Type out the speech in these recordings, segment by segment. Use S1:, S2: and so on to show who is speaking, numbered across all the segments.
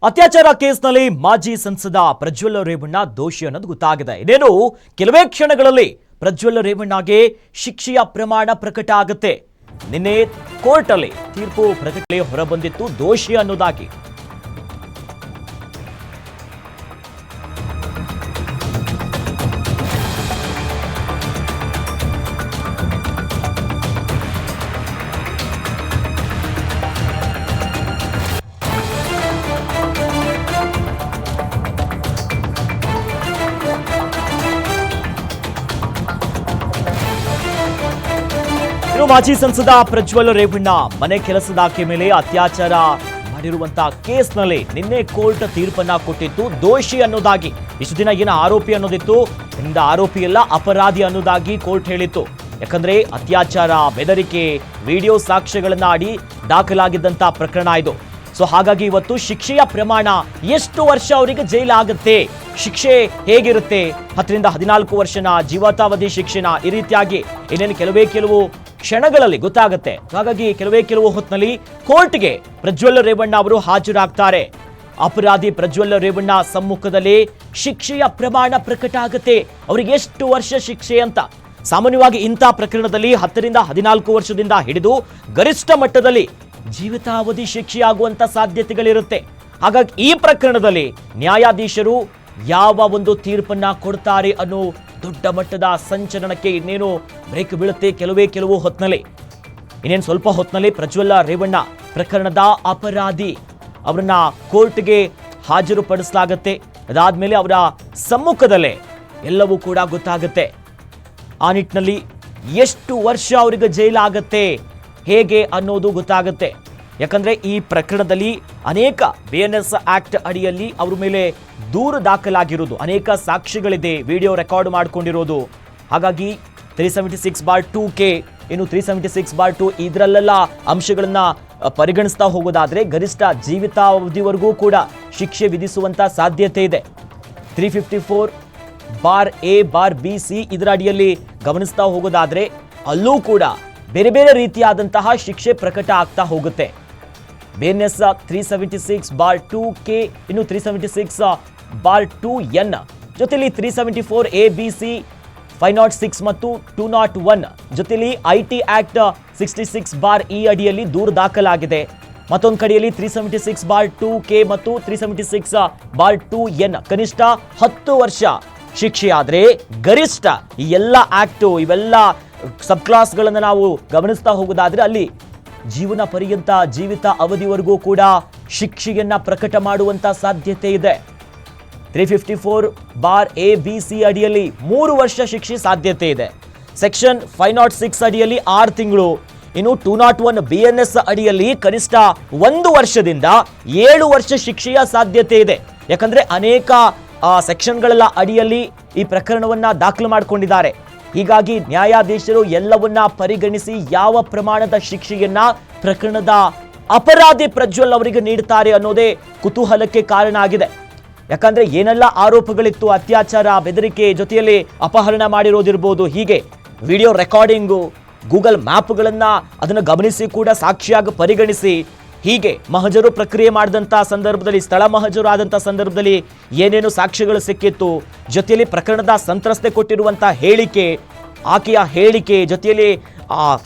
S1: ಅತ್ಯಾಚಾರ ಕೇಸ್ನಲ್ಲಿ ಮಾಜಿ ಸಂಸದ ಪ್ರಜ್ವಲ್ ರೇವಣ್ಣ ದೋಷಿ ಅನ್ನೋದು ಗೊತ್ತಾಗಿದೆ. ಇದೇನು ಕೆಲವೇ ಕ್ಷಣಗಳಲ್ಲಿ ಪ್ರಜ್ವಲ್ ರೇವಣ್ಣಗೆ ಶಿಕ್ಷೆಯ ಪ್ರಮಾಣ ಪ್ರಕಟ ಆಗುತ್ತೆ. ನಿನ್ನೆ ಕೋರ್ಟ್ ಅಲ್ಲಿ ತೀರ್ಪು ಪ್ರಕಟಣೆ ಹೊರಬಂದಿತ್ತು ದೋಷಿ ಅನ್ನೋದಾಗಿ. ಮಾಜಿ ಸಂಸದ ಪ್ರಜ್ವಲ್ ರೇವಣ್ಣ ಮನೆ ಕೆಲಸದಾಕೆ ಮೇಲೆ ಅತ್ಯಾಚಾರ ಮಾಡಿರುವಂತಹ ಕೇಸ್ನಲ್ಲಿ ನಿನ್ನೆ ಕೋರ್ಟ್ ತೀರ್ಪನ್ನ ಕೊಟ್ಟಿತ್ತು ದೋಷಿ ಅನ್ನೋದಾಗಿ. ಇಷ್ಟು ದಿನ ಏನು ಆರೋಪಿ ಅನ್ನೋದಿತ್ತು, ಇಂದ ಆರೋಪಿ ಅಲ್ಲ ಅಪರಾಧಿ ಅನ್ನೋದಾಗಿ ಕೋರ್ಟ್ ಹೇಳಿತ್ತು. ಯಾಕಂದ್ರೆ ಅತ್ಯಾಚಾರ, ಬೆದರಿಕೆ, ವಿಡಿಯೋ ಸಾಕ್ಷ್ಯಗಳನ್ನ ಆಡಿ ದಾಖಲಾಗಿದ್ದಂತ ಪ್ರಕರಣ ಇದು. ಸೊ ಹಾಗಾಗಿ ಇವತ್ತು ಶಿಕ್ಷೆಯ ಪ್ರಮಾಣ ಎಷ್ಟು ವರ್ಷ ಅವರಿಗೆ ಜೈಲಾಗುತ್ತೆ, ಶಿಕ್ಷೆ ಹೇಗಿರುತ್ತೆ, 10 ರಿಂದ 14 ವರ್ಷನ, ಜೀವಿತಾವಧಿ ಶಿಕ್ಷೆನ, ಈ ರೀತಿಯಾಗಿ ಇನ್ನೇನು ಕೆಲವು ಕ್ಷಣಗಳಲ್ಲಿ ಗೊತ್ತಾಗುತ್ತೆ. ಹಾಗಾಗಿ ಕೆಲವು ಹೊತ್ತಿನಲ್ಲಿ ಕೋರ್ಟ್ಗೆ ಪ್ರಜ್ವಲ್ ರೇವಣ್ಣ ಅವರು ಹಾಜರಾಗ್ತಾರೆ. ಅಪರಾಧಿ ಪ್ರಜ್ವಲ್ ರೇವಣ್ಣ ಸಮ್ಮುಖದಲ್ಲಿ ಶಿಕ್ಷೆಯ ಪ್ರಮಾಣ ಪ್ರಕಟ ಆಗುತ್ತೆ. ಅವರಿಗೆ ಎಷ್ಟು ವರ್ಷ ಶಿಕ್ಷೆ ಅಂತ. ಸಾಮಾನ್ಯವಾಗಿ ಇಂಥ ಪ್ರಕರಣದಲ್ಲಿ 10 ರಿಂದ 14 ವರ್ಷದಿಂದ ಹಿಡಿದು ಗರಿಷ್ಠ ಮಟ್ಟದಲ್ಲಿ ಜೀವಿತಾವಧಿ ಶಿಕ್ಷೆಯಾಗುವಂತ ಸಾಧ್ಯತೆಗಳಿರುತ್ತೆ. ಹಾಗಾಗಿ ಈ ಪ್ರಕರಣದಲ್ಲಿ ನ್ಯಾಯಾಧೀಶರು ಯಾವ ಒಂದು ತೀರ್ಪನ್ನ ಕೊಡ್ತಾರೆ ಅನ್ನೋ ದೊಡ್ಡ ಮಟ್ಟದ ಸಂಚಲನಕ್ಕೆ ಇನ್ನೇನು ಬ್ರೇಕ್ ಬೀಳುತ್ತೆ. ಕೆಲವು ಹೊತ್ತಿನಲ್ಲಿ, ಇನ್ನೇನು ಸ್ವಲ್ಪ ಹೊತ್ತಿನಲ್ಲಿ ಪ್ರಜ್ವಲ್ ರೇವಣ್ಣ ಪ್ರಕರಣದ ಅಪರಾಧಿ ಅವರನ್ನ ಕೋರ್ಟ್ಗೆ ಹಾಜರುಪಡಿಸಲಾಗುತ್ತೆ. ಅದಾದ್ಮೇಲೆ ಅವರ ಸಮ್ಮುಖದಲ್ಲೇ ಎಲ್ಲವೂ ಕೂಡ ಗೊತ್ತಾಗುತ್ತೆ. ಆ ನಿಟ್ಟಿನಲ್ಲಿ ಎಷ್ಟು ವರ್ಷ ಅವರಿಗೆ ಜೈಲಾಗತ್ತೆ, ಹೇಗೆ ಅನ್ನೋದು ಗೊತ್ತಾಗುತ್ತೆ. ಯಾಕಂದ್ರೆ ಈ ಪ್ರಕರಣದಲ್ಲಿ ಅನೇಕ BNS ಆಕ್ಟ್ ಅಡಿಯಲ್ಲಿ ಅವರ ಮೇಲೆ ದೂರು ದಾಖಲಾಗಿರೋದು, ಅನೇಕ ಸಾಕ್ಷಿಗಳಿದೆ, ವಿಡಿಯೋ ರೆಕಾರ್ಡ್ ಮಾಡಿಕೊಂಡಿರೋದು. ಹಾಗಾಗಿ 376/2K, ಇನ್ನು 376/2 ಇದರಲ್ಲೆಲ್ಲ ಅಂಶಗಳನ್ನ ಪರಿಗಣಿಸ್ತಾ ಹೋಗೋದಾದ್ರೆ ಗರಿಷ್ಠ ಜೀವಿತಾವಧಿವರೆಗೂ ಕೂಡ ಶಿಕ್ಷೆ ವಿಧಿಸುವಂತ ಸಾಧ್ಯತೆ ಇದೆ. 354(a)(b)(c ಇದರ ಅಡಿಯಲ್ಲಿ ಗಮನಿಸ್ತಾ ಹೋಗೋದಾದ್ರೆ ಅಲ್ಲೂ ಕೂಡ ಬೇರೆ ಬೇರೆ ರೀತಿಯಾದಂತಹ ಶಿಕ್ಷೆ ಪ್ರಕಟ ಆಗ್ತಾ ಹೋಗುತ್ತೆ. BNS 376/2K, ಇನ್ನು 376/2N ಜೊತೆಲಿ 374(a)(b)(c), 506 ಮತ್ತು 201 ಜೊತೆಲಿ IT ಆಕ್ಟ್ 66(e) ಅಡಿಯಲ್ಲಿ ದೂರು ದಾಖಲಾಗಿದೆ. ಮತ್ತೊಂದು ಕಡೆಯಲ್ಲಿ 376/2K ಮತ್ತು 376/2N ಕನಿಷ್ಠ 10 ವರ್ಷ ಶಿಕ್ಷೆ ಆದ್ರೆ ಗರಿಷ್ಠ ಈ ಎಲ್ಲ ಆಕ್ಟು, ಇವೆಲ್ಲ ಸಬ್ ಕ್ಲಾಸ್ಗಳನ್ನು ನಾವು ಗಮನಿಸ್ತಾ ಹೋಗೋದಾದ್ರೆ ಅಲ್ಲಿ ಜೀವನ ಪರ್ಯಂತ, ಜೀವಿತ ಅವಧಿವರೆಗೂ ಕೂಡ ಶಿಕ್ಷೆಯನ್ನ ಪ್ರಕಟ ಮಾಡುವಂತ ಸಾಧ್ಯತೆ ಇದೆ. 354(a)(b)(c) ಅಡಿಯಲ್ಲಿ 3 ವರ್ಷ ಶಿಕ್ಷೆ ಸಾಧ್ಯತೆ ಇದೆ. ಸೆಕ್ಷನ್ 506 ಅಡಿಯಲ್ಲಿ 6 ತಿಂಗಳು, ಇನ್ನು 201 BNS ಅಡಿಯಲ್ಲಿ ಕನಿಷ್ಠ 1 ವರ್ಷದಿಂದ 7 ವರ್ಷ ಶಿಕ್ಷೆಯ ಸಾಧ್ಯತೆ ಇದೆ. ಯಾಕಂದ್ರೆ ಅನೇಕ ಸೆಕ್ಷನ್ಗಳ ಅಡಿಯಲ್ಲಿ ಈ ಪ್ರಕರಣವನ್ನ ದಾಖಲು ಮಾಡಿಕೊಂಡಿದ್ದಾರೆ. ಹೀಗಾಗಿ ನ್ಯಾಯಾಧೀಶರು ಎಲ್ಲವನ್ನ ಪರಿಗಣಿಸಿ ಯಾವ ಪ್ರಮಾಣದ ಶಿಕ್ಷೆಯನ್ನ ಪ್ರಕರಣದ ಅಪರಾಧಿ ಪ್ರಜ್ವಲ್ ಅವರಿಗೆ ನೀಡುತ್ತಾರೆ ಅನ್ನೋದೇ ಕುತೂಹಲಕ್ಕೆ ಕಾರಣ ಆಗಿದೆ. ಯಾಕಂದ್ರೆ ಏನೆಲ್ಲ ಆರೋಪಗಳಿತ್ತು, ಅತ್ಯಾಚಾರ, ಬೆದರಿಕೆ, ಜೊತೆಯಲ್ಲಿ ಅಪಹರಣ ಮಾಡಿರೋದಿರ್ಬೋದು, ಹೀಗೆ ವಿಡಿಯೋ ರೆಕಾರ್ಡಿಂಗು, ಗೂಗಲ್ ಮ್ಯಾಪ್ಗಳನ್ನ ಅದನ್ನು ಗಮನಿಸಿ ಕೂಡ ಸಾಕ್ಷಿಯಾಗಿ ಪರಿಗಣಿಸಿ, ಹೀಗೆ ಮಹಜರು ಪ್ರಕ್ರಿಯೆ ಮಾಡಿದಂಥ ಸಂದರ್ಭದಲ್ಲಿ, ಸ್ಥಳ ಮಹಜರು ಆದಂಥ ಸಂದರ್ಭದಲ್ಲಿ ಏನೇನು ಸಾಕ್ಷ್ಯಗಳು ಸಿಕ್ಕಿತ್ತು, ಜೊತೆಯಲ್ಲಿ ಪ್ರಕರಣದ ಸಂತ್ರಸ್ತೆ ಕೊಟ್ಟಿರುವಂಥ ಹೇಳಿಕೆ, ಆಕೆಯ ಹೇಳಿಕೆ, ಜೊತೆಯಲ್ಲಿ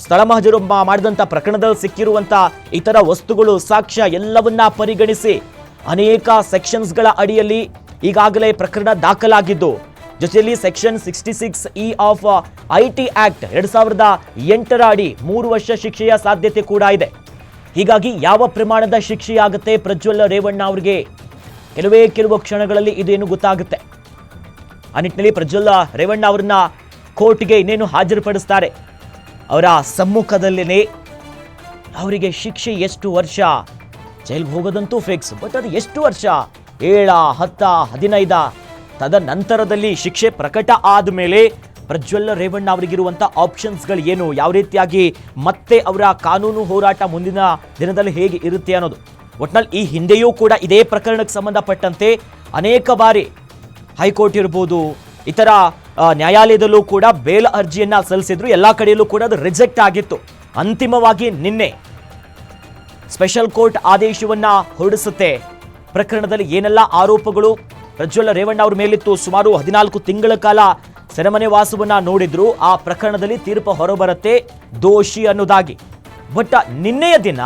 S1: ಸ್ಥಳ ಮಹಜರು ಮಾಡಿದಂಥ ಪ್ರಕರಣದಲ್ಲಿ ಸಿಕ್ಕಿರುವಂಥ ಇತರ ವಸ್ತುಗಳು, ಸಾಕ್ಷ್ಯ ಎಲ್ಲವನ್ನ ಪರಿಗಣಿಸಿ ಅನೇಕ ಸೆಕ್ಷನ್ಸ್ಗಳ ಅಡಿಯಲ್ಲಿ ಈಗಾಗಲೇ ಪ್ರಕರಣ ದಾಖಲಾಗಿದ್ದು, ಜೊತೆಯಲ್ಲಿ section 66(e) of IT act 2008 ಅಡಿ 3 ವರ್ಷ ಶಿಕ್ಷೆಯ ಸಾಧ್ಯತೆ ಕೂಡ ಇದೆ. ಹೀಗಾಗಿ ಯಾವ ಪ್ರಮಾಣದ ಶಿಕ್ಷೆಯಾಗುತ್ತೆ ಪ್ರಜ್ವಲ್ ರೇವಣ್ಣ ಅವರಿಗೆ ಕೆಲವು ಕ್ಷಣಗಳಲ್ಲಿ ಇದೇನು ಗೊತ್ತಾಗುತ್ತೆ. ಆ ನಿಟ್ಟಿನಲ್ಲಿ ಪ್ರಜ್ವಲ್ ರೇವಣ್ಣ ಅವರನ್ನ ಕೋರ್ಟ್ಗೆ ಇನ್ನೇನು ಹಾಜರುಪಡಿಸ್ತಾರೆ. ಅವರ ಸಮ್ಮುಖದಲ್ಲೇನೆ ಅವರಿಗೆ ಶಿಕ್ಷೆ ಎಷ್ಟು ವರ್ಷ, ಜೈಲಿಗೆ ಹೋಗೋದಂತೂ ಫಿಕ್ಸ್, ಬಟ್ ಅದು ಎಷ್ಟು ವರ್ಷ, 7, 10, 15 ತದನಂತರದಲ್ಲಿ ಶಿಕ್ಷೆ ಪ್ರಕಟ ಆದಮೇಲೆ ಪ್ರಜ್ವಲ್ ರೇವಣ್ಣ ಅವರಿಗಿರುವಂಥ ಆಪ್ಷನ್ಸ್ಗಳು ಏನು, ಯಾವ ರೀತಿಯಾಗಿ ಮತ್ತೆ ಅವರ ಕಾನೂನು ಹೋರಾಟ ಮುಂದಿನ ದಿನದಲ್ಲಿ ಹೇಗೆ ಇರುತ್ತೆ ಅನ್ನೋದು. ಒಟ್ನಲ್ಲಿ ಈ ಹಿಂದೆಯೂ ಕೂಡ ಇದೇ ಪ್ರಕರಣಕ್ಕೆ ಸಂಬಂಧಪಟ್ಟಂತೆ ಅನೇಕ ಬಾರಿ ಹೈಕೋರ್ಟ್ ಇರ್ಬೋದು, ಇತರ ನ್ಯಾಯಾಲಯದಲ್ಲೂ ಕೂಡ ಬೇಲ್ ಅರ್ಜಿಯನ್ನ ಸಲ್ಲಿಸಿದ್ರು. ಎಲ್ಲ ಕಡೆಯಲ್ಲೂ ಕೂಡ ಅದು ರಿಜೆಕ್ಟ್ ಆಗಿತ್ತು. ಅಂತಿಮವಾಗಿ ನಿನ್ನೆ ಸ್ಪೆಷಲ್ ಕೋರ್ಟ್ ಆದೇಶವನ್ನ ಹೊರಡಿಸುತ್ತೆ. ಪ್ರಕರಣದಲ್ಲಿ ಏನೆಲ್ಲ ಆರೋಪಗಳು ಪ್ರಜ್ವಲ್ ರೇವಣ್ಣ ಅವ್ರ ಮೇಲಿತ್ತು, ಸುಮಾರು 14 ತಿಂಗಳ ಕಾಲ ಸೆರೆಮನೆ ವಾಸವನ್ನ ನೋಡಿದ್ರು, ಆ ಪ್ರಕರಣದಲ್ಲಿ ತೀರ್ಪು ಹೊರಬರುತ್ತೆ ದೋಷಿ ಅನ್ನೋದಾಗಿ. ಬಟ್ ನಿನ್ನೆಯ ದಿನ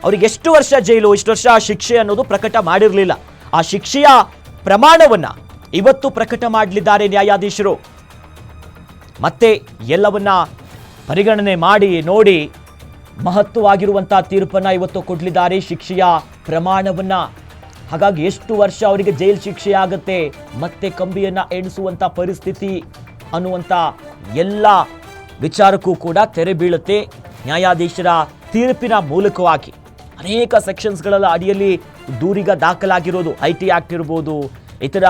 S1: ಅವ್ರಿಗೆ ಎಷ್ಟು ವರ್ಷ ಜೈಲು, ಇಷ್ಟು ವರ್ಷ ಶಿಕ್ಷೆ ಅನ್ನೋದು ಪ್ರಕಟ ಮಾಡಿರಲಿಲ್ಲ. ಆ ಶಿಕ್ಷೆಯ ಪ್ರಮಾಣವನ್ನ ಇವತ್ತು ಪ್ರಕಟ ಮಾಡಲಿದ್ದಾರೆ ನ್ಯಾಯಾಧೀಶರು. ಮತ್ತೆ ಎಲ್ಲವನ್ನ ಪರಿಗಣನೆ ಮಾಡಿ ನೋಡಿ ಮಹತ್ವವಾಗಿರುವಂತಹ ತೀರ್ಪನ್ನ ಇವತ್ತು ಕೊಡಲಿದ್ದಾರೆ, ಶಿಕ್ಷೆಯ ಪ್ರಮಾಣವನ್ನ. ಹಾಗಾಗಿ ಎಷ್ಟು ವರ್ಷ ಅವರಿಗೆ ಜೈಲು ಶಿಕ್ಷೆ ಆಗುತ್ತೆ, ಮತ್ತೆ ಕಂಬಿಯನ್ನ ಎಣಿಸುವಂತ ಪರಿಸ್ಥಿತಿ ಅನ್ನುವಂಥ ಎಲ್ಲ ವಿಚಾರಕ್ಕೂ ಕೂಡ ತೆರೆ ಬೀಳುತ್ತೆ ನ್ಯಾಯಾಧೀಶರ ತೀರ್ಪಿನ ಮೂಲಕವಾಗಿ. ಅನೇಕ ಸೆಕ್ಷನ್ಸ್ಗಳ ಅಡಿಯಲ್ಲಿ ದೂರೀಗ ದಾಖಲಾಗಿರೋದು, IT ಆಕ್ಟ್ ಇರ್ಬೋದು, ಇತರ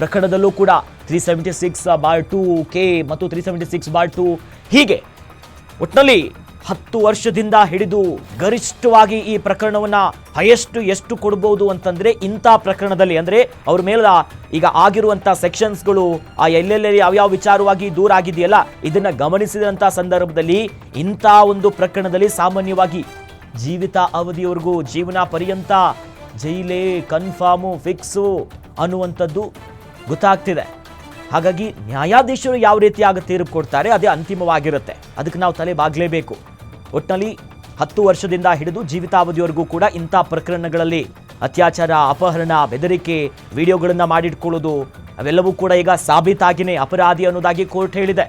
S1: ಪ್ರಕರಣದಲ್ಲೂ ಕೂಡ 376/2K ಮತ್ತು 376/2 ಹೀಗೆ ಒಟ್ಟಿನಲ್ಲಿ 10 ವರ್ಷದಿಂದ ಹಿಡಿದು ಗರಿಷ್ಠವಾಗಿ ಈ ಪ್ರಕರಣವನ್ನ ಹೈಯೆಸ್ಟ್ ಎಷ್ಟು ಕೊಡಬಹುದು ಅಂತಂದ್ರೆ ಇಂಥ ಪ್ರಕರಣದಲ್ಲಿ, ಅಂದ್ರೆ ಅವ್ರ ಮೇಲೆ ಈಗ ಆಗಿರುವಂಥ ಸೆಕ್ಷನ್ಸ್ಗಳು ಆ ಎಲ್ಲೆಲ್ಲಿ ಯಾವ್ಯಾವ ವಿಚಾರವಾಗಿ ದೂರ ಆಗಿದೆಯಲ್ಲ ಇದನ್ನ ಗಮನಿಸಿದಂಥ ಸಂದರ್ಭದಲ್ಲಿ ಇಂಥ ಒಂದು ಪ್ರಕರಣದಲ್ಲಿ ಸಾಮಾನ್ಯವಾಗಿ ಜೀವಿತ ಅವಧಿಯವರೆಗೂ, ಜೀವನ ಪರ್ಯಂತ ಜೈಲೇ ಕನ್ಫರ್ಮು ಫಿಕ್ಸು ಅನ್ನುವಂಥದ್ದು ಗೊತ್ತಾಗ್ತಿದೆ. ಹಾಗಾಗಿ ನ್ಯಾಯಾಧೀಶರು ಯಾವ ರೀತಿಯಾಗಿ ತೀರ್ಪು ಕೊಡ್ತಾರೆ ಅದೇ ಅಂತಿಮವಾಗಿರುತ್ತೆ, ಅದಕ್ಕೆ ನಾವು ತಲೆ ಬಾಗಲೇಬೇಕು. ಒಟ್ಟಿನಲ್ಲಿ 10 ವರ್ಷದಿಂದ ಹಿಡಿದು ಜೀವಿತಾವಧಿಯವರೆಗೂ ಕೂಡ ಇಂಥ ಪ್ರಕರಣಗಳಲ್ಲಿ ಅತ್ಯಾಚಾರ, ಅಪಹರಣ, ಬೆದರಿಕೆ, ವಿಡಿಯೋಗಳನ್ನು ಮಾಡಿಟ್ಕೊಳ್ಳೋದು ಅವೆಲ್ಲವೂ ಕೂಡ ಈಗ ಸಾಬೀತಾಗಿನೇ ಅಪರಾಧಿ ಅನ್ನೋದಾಗಿ ಕೋರ್ಟ್ ಹೇಳಿದೆ.